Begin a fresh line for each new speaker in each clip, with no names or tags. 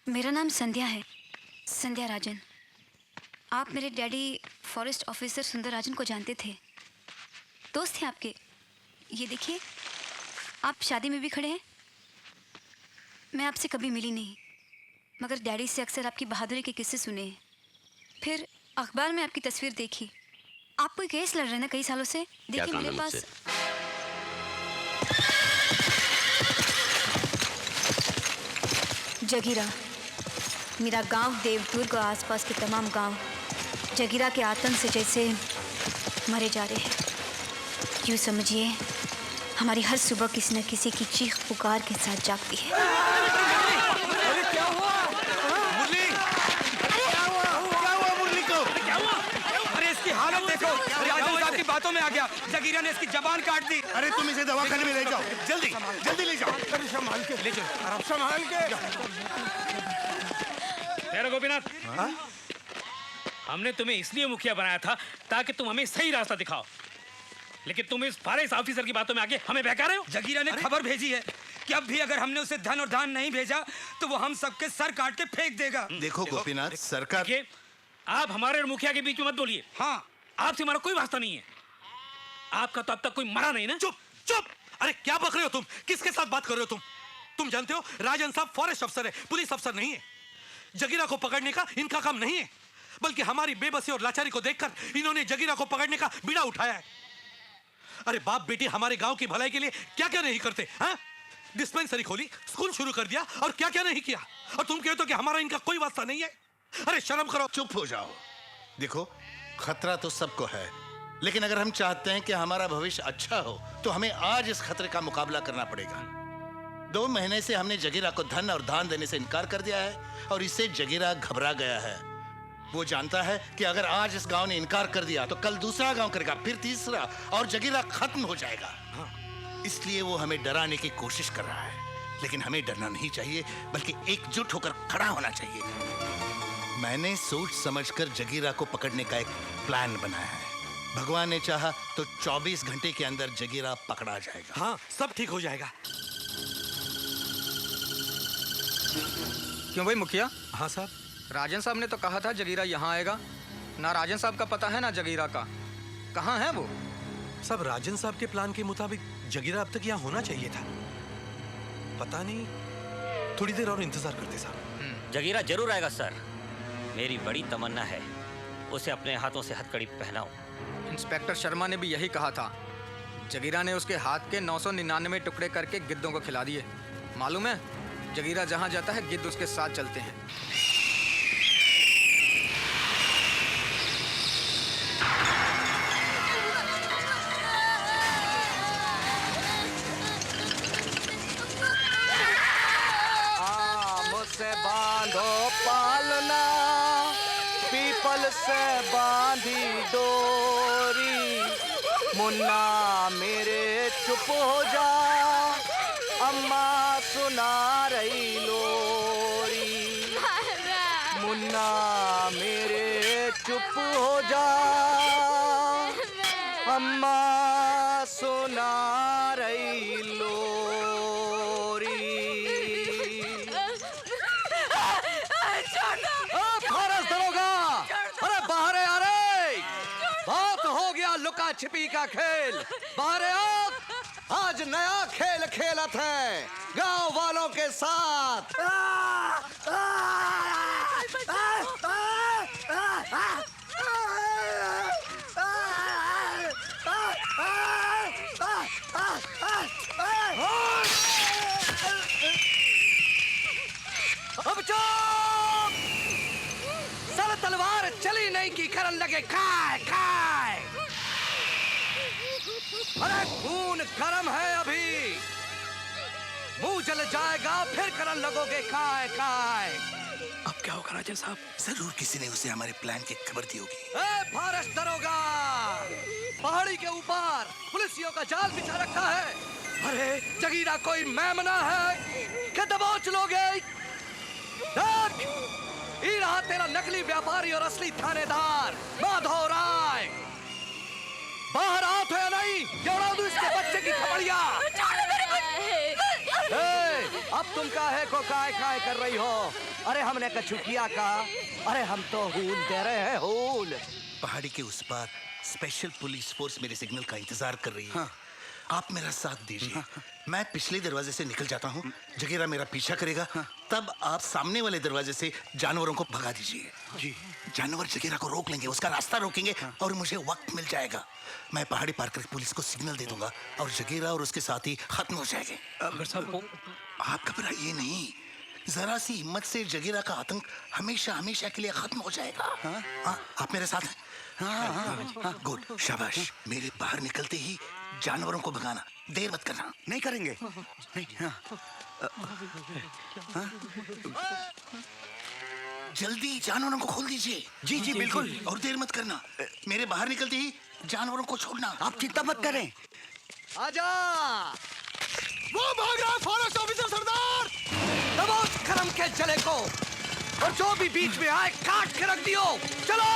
मेरा नाम संध्या है, संध्या राजन। आप मेरे डैडी फॉरेस्ट ऑफिसर सुंदर राजन को जानते थे, दोस्त थे आपके। ये देखिए, आप शादी में भी खड़े हैं। मैं आपसे कभी मिली नहीं, मगर डैडी से अक्सर आपकी बहादुरी के किस्से सुने हैं। फिर अखबार में आपकी तस्वीर देखी। आप कोई केस लड़ रहे हैं ना कई सालों से। देखिए मेरे पास जगीरा, मेरा गांव देवदुर्ग और आसपास के तमाम गांव जगीरा के आतंक से जैसे मरे जा रहे हैं। यूँ समझिए हमारी हर सुबह किसी न किसी की चीख पुकार के साथ जागती है।
अरे क्या हुआ? मुरली! क्या हुआ मुरली को? क्या हुआ? अरे इसकी हालत देखो। राजन साहब की बातों में आ गया। जगीरा ने इसकी जबान काट दी।
अरे तुम इसे दवाखाने में ले जाओ, जल्दी जल्दी ले जाओ।
अरे संभाल के ले जाओ, आराम संभाल के।
गोपीनाथ, हमने तुम्हें इसलिए मुखिया बनाया था ताकि तुम हमें सही रास्ता दिखाओ, लेकिन तुम इस फॉरेस्ट ऑफिसर की बातों में आके हमें बहका रहे हो।
जगीरा ने खबर भेजी है कि अब भी अगर हमने उसे धन और दान नहीं भेजा तो वो हम सबके सर काट के फेंक देगा।
देखो गोपीनाथ, सरकार
आप हमारे और मुखिया के बीच में मत बोलिए।
हाँ,
आपसे हमारा कोई वास्ता नहीं है। आपका तो अब तक कोई मरा नहीं ना।
चुप चुप! अरे क्या बक रहे हो तुम? किसके साथ बात कर रहे हो तुम जानते हो राजन साहब फॉरेस्ट अफसर है, पुलिस अफसर नहीं है। जगीरा को पकड़ने का इनका काम नहीं है, बल्कि हमारी बेबसी और लाचारी को देखकर इन्होंने जगीरा को पकड़ने का बीड़ा उठाया है। अरे बाप बेटी हमारे गांव की भलाई के लिए क्या क्या नहीं करते हैं? डिस्पेंसरी खोली, स्कूल शुरू कर दिया और क्या क्या नहीं किया, और तुम कहते हो कि हमारा इनका कोई वास्ता नहीं है। अरे शर्म करो।
चुप हो जाओ। देखो, खतरा तो सबको है, लेकिन अगर हम चाहते हैं कि हमारा भविष्य अच्छा हो तो हमें आज इस खतरे का मुकाबला करना पड़ेगा। 2 महीने से हमने जगीरा को धन और दान देने से इनकार कर दिया है और इससे जगीरा घबरा गया है। वो जानता है कि अगर आज इस गांव ने इनकार कर दिया तो कल दूसरा गांव करेगा, फिर तीसरा, और जगीरा खत्म हो जाएगा। इसलिए वो हमें डराने की कोशिश कर रहा है, लेकिन हमें डरना नहीं चाहिए, बल्कि एकजुट होकर खड़ा होना चाहिए। मैंने सोच समझकर जगीरा को पकड़ने का एक प्लान बनाया है। भगवान ने चाहा तो 24 घंटे के अंदर जगीरा पकड़ा जाएगा।
हाँ, सब ठीक हो जाएगा।
क्यों भाई मुखिया?
हाँ साहब।
राजन साहब ने तो कहा था जगीरा यहाँ आएगा। ना राजन साहब का पता है ना जगीरा का। कहाँ है वो?
सब राजन साहब के प्लान के मुताबिक जगीरा अब तक यहाँ होना चाहिए था। पता नहीं, थोड़ी देर और इंतजार करते साहब।
जगीरा जरूर आएगा सर। मेरी बड़ी तमन्ना है उसे अपने हाथों से हथकड़ी पहनाऊं।
इंस्पेक्टर शर्मा ने भी यही कहा था। जगीरा ने उसके हाथ के 999 टुकड़े करके गिद्धों को खिला दिए। मालूम है, जगीरा जहां जाता है गिद्ध उसके साथ चलते हैं। आम से बांधो पालना, पीपल से बांधी डोरी। मुन्ना मेरे चुप हो जा, अम्मा सुना रही लोरी। मुन्ना मेरे चुप हो जा, अम्मा सुना रही लोरी। फॉरेस्ट दरोगा, अरे बाहर आ रे। बहुत हो गया लुका छिपी का खेल। बाहर आ, आज नया खेल खेलत है गांव वालों के साथ। अब चुप! सर तलवार चली नहीं की करन लगे खाए खाए। अरे खून गरम है अभी, मुंह जल जाएगा फिर करन लगोगे खाए खाए।
अब क्या होगा राजन साहब? जरूर किसी ने उसे हमारे प्लान की खबर दी होगी।
फॉरेस्ट दरोगा, पहाड़ी के ऊपर पुलिसियों का जाल बिछा रखा है। अरे जगीरा कोई मेमना है कि दबोच लोगे? देख, ये रहा तेरा नकली व्यापारी और असली थानेदार माधव राय। बाहर आओ तो या नहीं, जोड़ा दूं इसके बच्चे की खबरिया। अब तुम काहे को काय काय कर रही हो? अरे हमने कछु किया का? अरे हम तो हूल दे रहे हैं, हूल।
पहाड़ी के उस पार स्पेशल पुलिस फोर्स मेरे सिग्नल का इंतजार कर रही है। आप मेरा साथ दीजिए। मैं पिछले दरवाजे से निकल जाता हूँ, जगीरा मेरा पीछा करेगा, तब आप सामने वाले दरवाजे से जानवरों को भगा दीजिए। जी। जानवर जगीरा को रोक लेंगे, उसका रास्ता रोकेंगे और मुझे वक्त मिल जाएगा। मैं पहाड़ी पार करके पुलिस को सिग्नल दे दूंगा और जगीरा और उसके साथी खत्म हो जाएंगे।
अगर साहब
आप घबराइए नहीं, जरा सी हिम्मत से जगीरा का आतंक हमेशा हमेशा के लिए खत्म हो जाएगा। हाँ, आप मेरे साथ हैं? हाँ, गुड, शाबाश। मेरे बाहर निकलते ही जानवरों को भगाना, देर मत करना।
नहीं करेंगे। नहीं,
जल्दी जानवरों को खोल दीजिए।
जी जी बिल्कुल।
और देर मत करना। मेरे बाहर निकलते ही जानवरों को छोड़ना।
आप चिंता मत करें। आजा।
वो भाग रहा है फॉरेस्ट ऑफिसर सरदार।
दबोच करम के जले को और जो भी बीच में आए काट के रख दियो। चलो।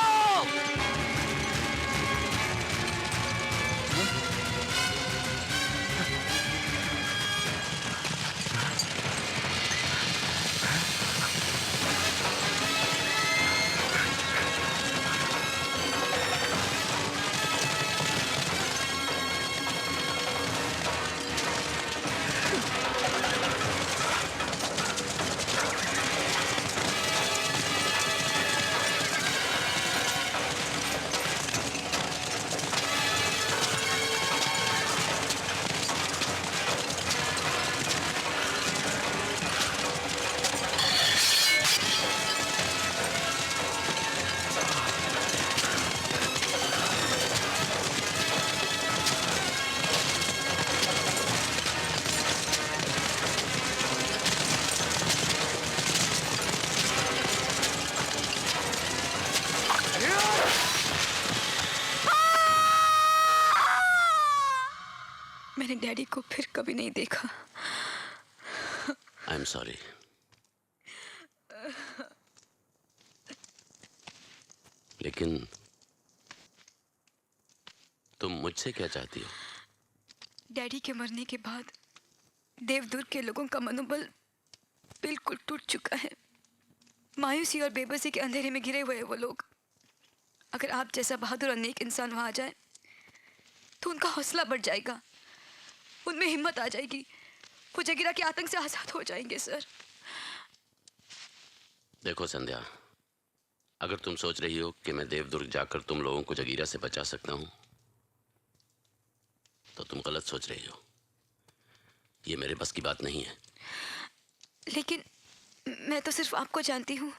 मैंने डैडी को फिर कभी नहीं देखा।
I am sorry. लेकिन तुम मुझसे क्या चाहती हो?
डैडी के मरने के बाद देवदुर्ग के लोगों का मनोबल बिल्कुल टूट चुका है। मायूसी और बेबसी के अंधेरे में घिरे हुए हैं वो लोग। अगर आप जैसा बहादुर और नेक इंसान वहां आ जाए तो उनका हौसला बढ़ जाएगा, उनमें हिम्मत आ जाएगी, वो जगीरा के आतंक से आजाद हो जाएंगे सर।
देखो संध्या, अगर तुम सोच रही हो कि मैं देवदुर्ग जाकर तुम लोगों को जगीरा से बचा सकता हूं तो तुम गलत सोच रही हो। ये मेरे बस की बात नहीं है।
लेकिन मैं तो सिर्फ आपको जानती हूँ।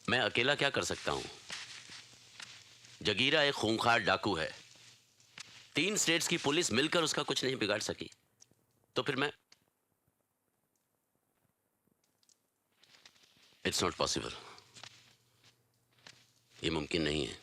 मैं अकेला क्या कर सकता हूं? जगीरा एक खूंखार डाकू है। 3 स्टेट्स की पुलिस मिलकर उसका कुछ नहीं बिगाड़ सकी, तो फिर मैं इट्स नॉट पॉसिबल। ये मुमकिन नहीं है।